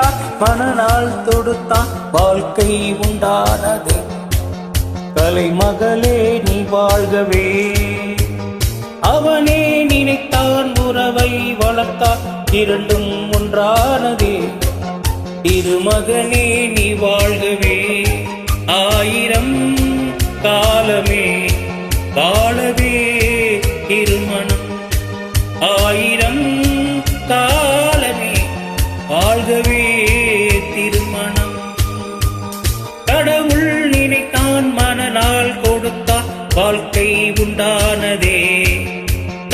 வளர்த்தான் மனநாள் தொடுத்தான் வாழ்க்கை உண்டானது. கலைமகளே நீ வாழ்கவே, அவனே நினைத்தான் உறவை வளர்த்தான் இரண்டும் ஒன்றானதே. திருமகனே நீ வாழ்கவே, ஆயிரம் காலமே வாழவே திருமணம். ஆயிரம் காலமே வாழ்கவே திருமணம். கடவுள் நினைத்தான் மனநாள் கொடுத்தான் வாழ்க்கை உண்டானதே.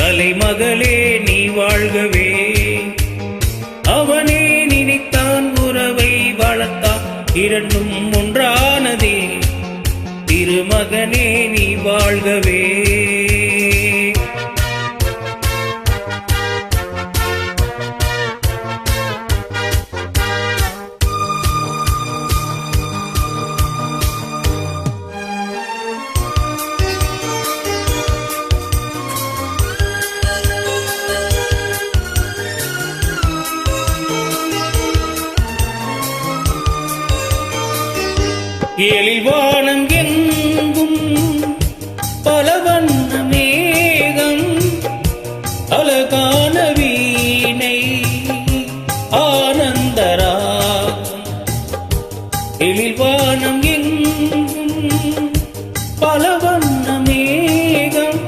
தலைமகளே நீ வாழ்கவே, அவனே நினைத்தான் உறவை வளர்த்தான் இரண்டும் ஒன்றானதே. திருமகனே நீ வாழ்கவே. எழில் வானம் எங்கும் பல வண்ண மேகம், அழகான வீணை ஆனந்தராகம். எழில் வானம் எங்கும் பல வண்ண மேகம்,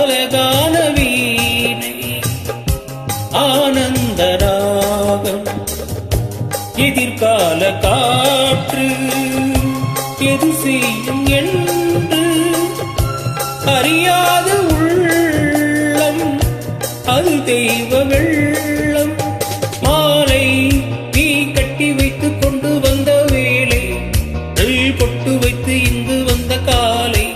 அழகான வீணை ஆனந்தராகம். எதிர்கால காற்று எது செய்யும் என்று அறியாத உள்ளம் அது தெய்வ வெள்ளம். மாலை நீ கட்டி வைத்து கொண்டு வந்த வேளை, பொட்டு வைத்து இங்கு வந்த காலை,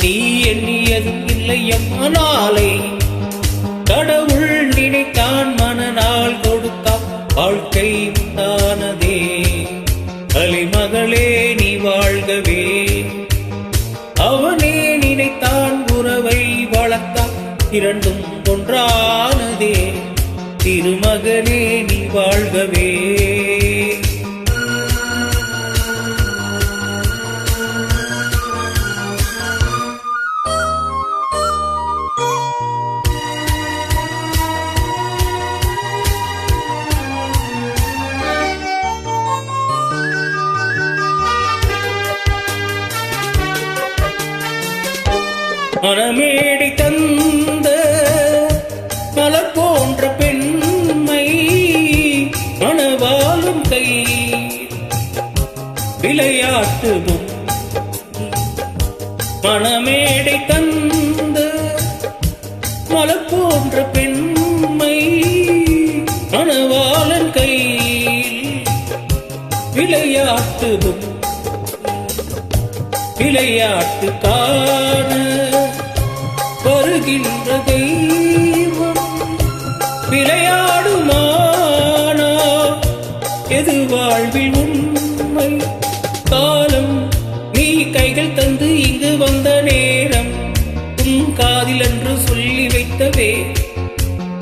நீ எண்ணியதும் இல்லை அம்மா நாளை. கடவுள் நினைத்தான் மனநாள் கொடுத்தான் வாழ்க்கை உண்டானதே. கலைமகளே நீ வாழ்கவே, அவனே நினைத்தான் உறவை வளர்த்தான் இரண்டும் ஒன்றானதே. திருமகனே நீ வாழ்கவே. மனமேடை தந்த மலர் போன்ற பெண்மை, மணவாளும் கை விளையாட்டுதும். மனமேடை தந்த மலர் போன்ற பெண்மை, மணவாளன் கை விளையாட்டுதும். விளையாட்டு காண வருகின்ற தெய்வம், விளையாடுமானா எது வாழ்வில் உண்மை. காலம் நீ கைகள் தந்து இங்கு வந்த நேரம், உன் காதில் என்று சொல்லி வைத்தவே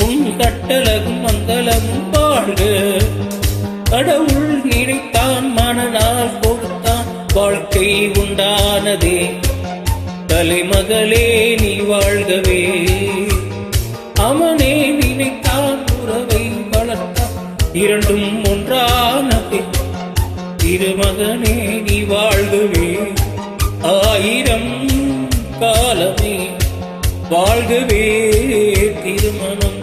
உன் கட்டழகும் மங்களமும் வாழ்க. கடவுள் நினைத்தான் மனநாள் கொடுத்தான் வாழ்க்கை உண்டானதே. தலைமகளே நீ வாழ்கவே, அவனே நினைத்தான் உறவை வளர்த்தான் இரண்டும் ஒன்றானதே. திருமகனே நீ வாழ்கவே, ஆயிரம் காலமே வாழ்கவே திருமணம்.